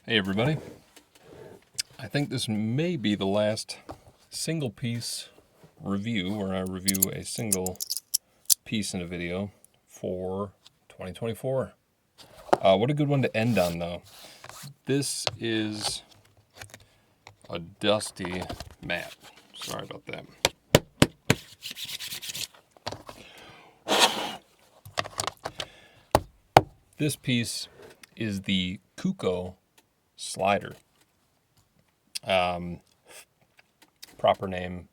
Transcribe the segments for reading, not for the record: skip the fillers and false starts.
Hey everybody, I think this may be the last single piece review where I review a single piece in a video for 2024. What a good one to end on though. This is a dusty mat. Sorry about that. This piece is the Kuko Slider. Proper name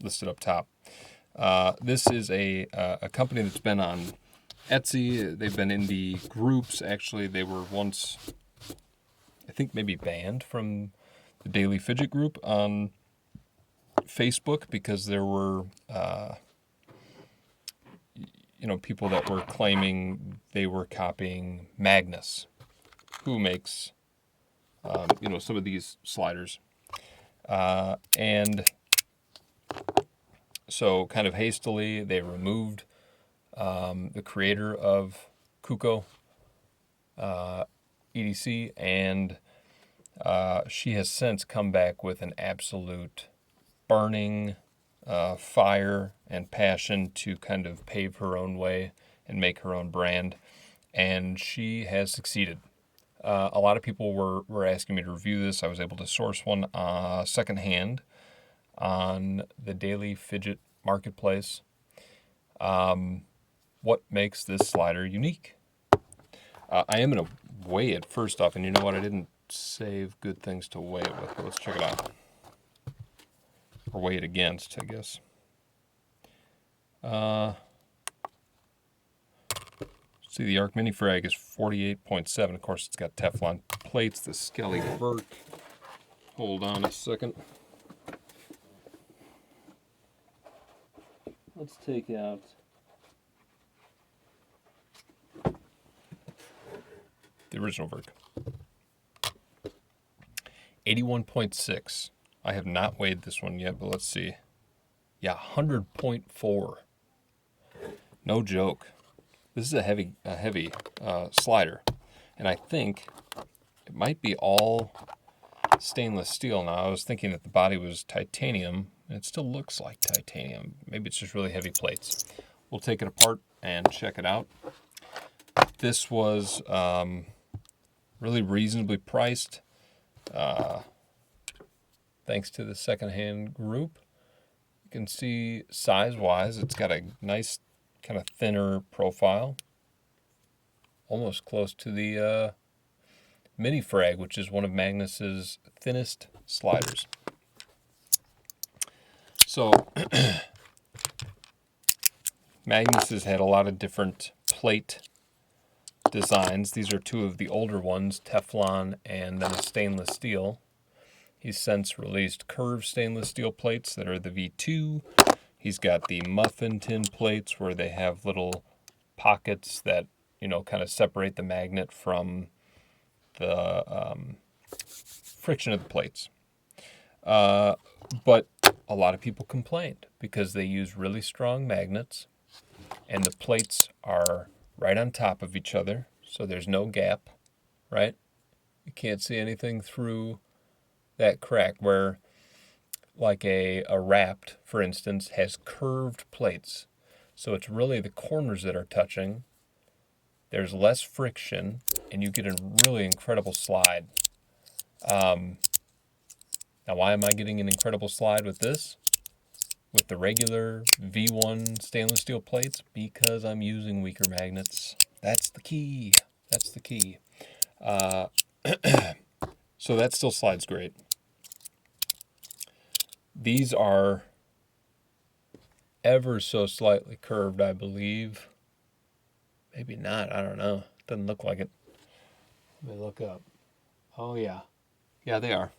listed up top. This is a company that's been on Etsy. They've been in the groups. Actually, they were once, I think, maybe banned from the Daily Fidget group on Facebook because there were, people that were claiming they were copying Magnus, who makes, some of these sliders. And so kind of hastily, they removed the creator of Kuko EDC, and she has since come back with an absolute burning fire and passion to kind of pave her own way and make her own brand, and she has succeeded. A lot of people were asking me to review this. I was able to source one secondhand on the Daily Fidget Marketplace. What makes this slider unique? I am going to weigh it first off, and you know what? I didn't save good things to weigh it with, but let's check it out. Or weigh it against, I guess. See, the Arc Mini Frag is 48.7. Of course, it's got Teflon plates, the Skelly Vert. Hold on a second. Let's take out the original Vert. 81.6. I have not weighed this one yet, but let's see. Yeah, 100.4. No joke. This is a heavy slider, and I think it might be all stainless steel. Now, I was thinking that the body was titanium, and it still looks like titanium. Maybe it's just really heavy plates. We'll take it apart and check it out. This was really reasonably priced, thanks to the secondhand group. You can see size-wise, it's got a nice kind of thinner profile, almost close to the Mini Frag, which is one of Magnus's thinnest sliders. So Magnus has had a lot of different plate designs. These are two of the older ones, Teflon and then a stainless steel. He's since released curved stainless steel plates that are the V2. He's got the muffin tin plates where they have little pockets that, kind of separate the magnet from the friction of the plates. But a lot of people complained because they use really strong magnets and the plates are right on top of each other, so there's no gap, right? You can't see anything through that crack where like a Wrapped, for instance, has curved plates. So it's really the corners that are touching. There's less friction, and you get a really incredible slide. Now, why am I getting an incredible slide with this? With the regular V1 stainless steel plates? Because I'm using weaker magnets. That's the key. That's the key. So that still slides great. These are ever so slightly curved, I believe. Maybe not. I don't know. Doesn't look like it. Let me look up. Oh, yeah. Yeah, they are.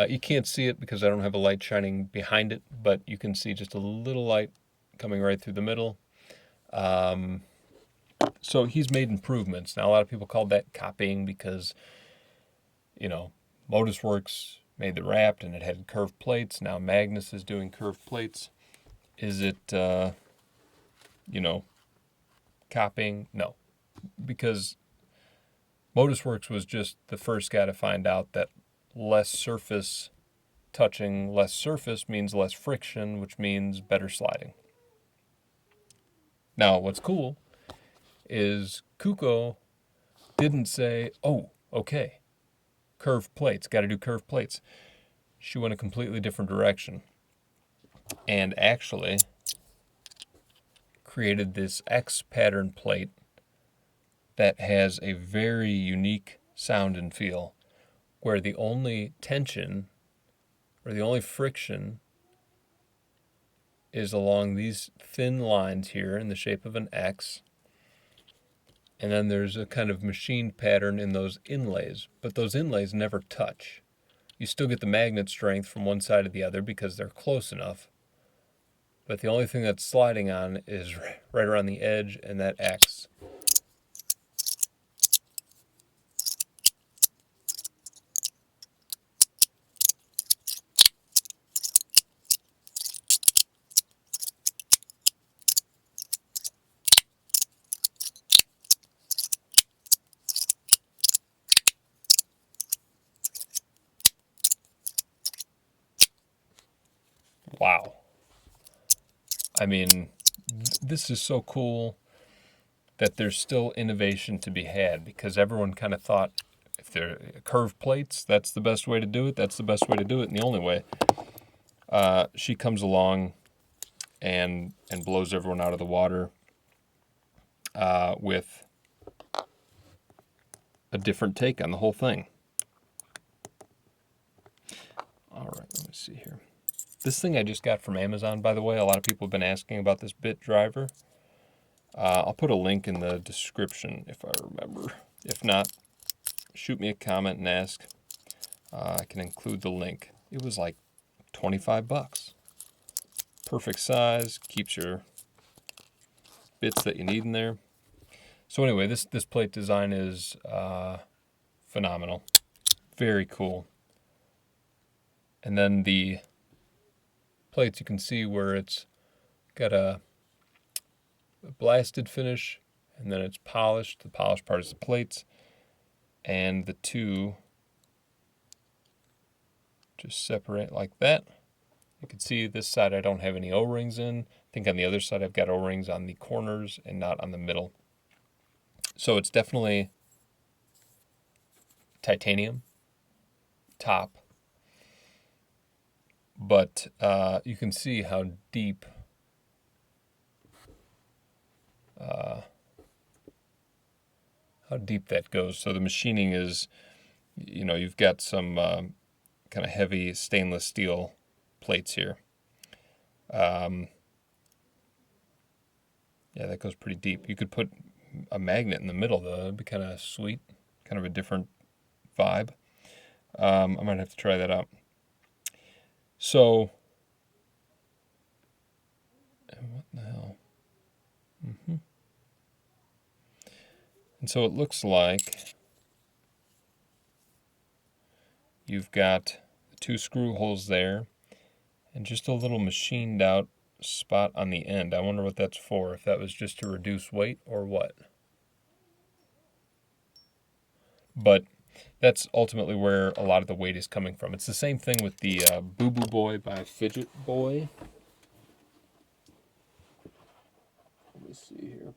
You can't see it because I don't have a light shining behind it, but you can see just a little light coming right through the middle. So he's made improvements. Now, a lot of people called that copying because, Modus Works made the Wrapped and it had curved plates. Now Magnus is doing curved plates. Is it, copying? No. Because Modusworks was just the first guy to find out that less surface touching, less surface means less friction, which means better sliding. Now, what's cool is Kuko didn't say, oh, okay, curved plates, got to do curved plates. She went a completely different direction and actually created this X pattern plate that has a very unique sound and feel, where the only tension or the only friction is along these thin lines here in the shape of an X. And then there's a kind of machined pattern in those inlays, but those inlays never touch. You still get the magnet strength from one side to the other because they're close enough, but the only thing that's sliding on is right around the edge and that X. Wow. I mean, this is so cool that there's still innovation to be had, because everyone kind of thought if they're curved plates, that's the best way to do it. That's the best way to do it, and the only way. She comes along and blows everyone out of the water with a different take on the whole thing. All right, let me see here. This thing I just got from Amazon, by the way. A lot of people have been asking about this bit driver. I'll put a link in the description if I remember. If not, shoot me a comment and ask. I can include the link. It was like 25 bucks. Perfect size, keeps your bits that you need in there. So anyway, this plate design is phenomenal. Very cool. And then the plates, you can see where it's got a blasted finish, and then it's polished. The polished part is the plates, and the two just separate like that. You can see this side I don't have any O-rings in. I think on the other side I've got O-rings on the corners and not on the middle. So it's definitely titanium top, but you can see how deep that goes. So the machining is, you've got some kind of heavy stainless steel plates here. Yeah, that goes pretty deep. You could put a magnet in the middle, though. That'd be kind of sweet, kind of a different vibe. I might have to try that out. So, what the hell? And so it looks like you've got the two screw holes there and just a little machined out spot on the end. I wonder what that's for, if that was just to reduce weight or what. But that's ultimately where a lot of the weight is coming from. It's the same thing with the Boo Boo Boy by Fidget Boy. Let me see here.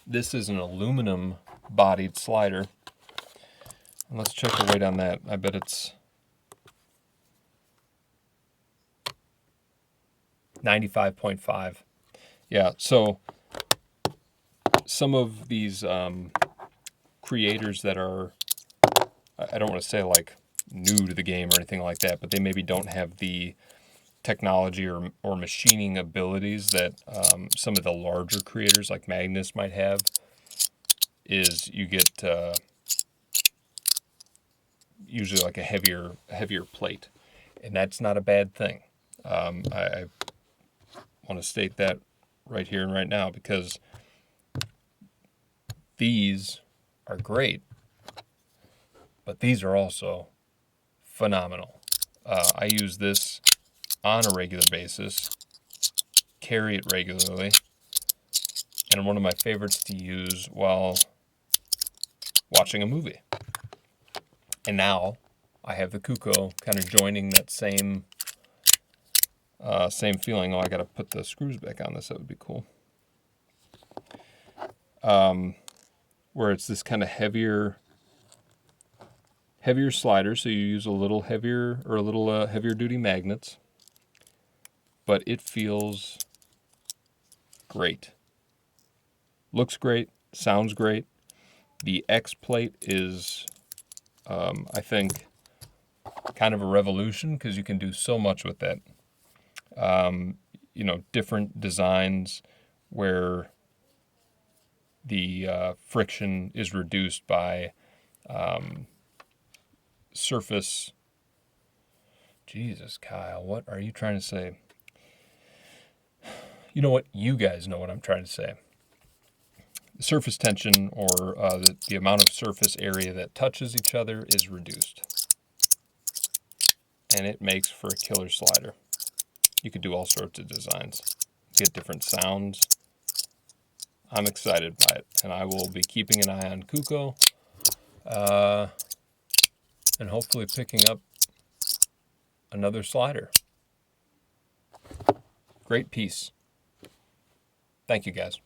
This is an aluminum bodied slider. And let's check the weight on that. I bet it's 95.5. Yeah, so some of these creators that are, I don't want to say like new to the game or anything like that, but they maybe don't have the technology or machining abilities that some of the larger creators like Magnus might have, is you get usually like a heavier plate, and that's not a bad thing. I want to state that right here and right now, because these are great, but these are also phenomenal. I use this on a regular basis, carry it regularly, and one of my favorites to use while watching a movie. And now I have the Kuko kind of joining that same feeling. Oh, I got to put the screws back on this. That would be cool. Where it's this kind of heavier slider, so you use a little heavier or a little heavier duty magnets, but it feels great. Looks great, sounds great. The X plate is, I think, kind of a revolution because you can do so much with that. You know, different designs where the friction is reduced by surface. Jesus, Kyle, what are you trying to say? You know what? You guys know what I'm trying to say. Surface tension, or the amount of surface area that touches each other, is reduced. And it makes for a killer slider. You could do all sorts of designs, get different sounds. I'm excited by it, and I will be keeping an eye on Kuko, and hopefully picking up another slider. Great piece. Thank you, guys.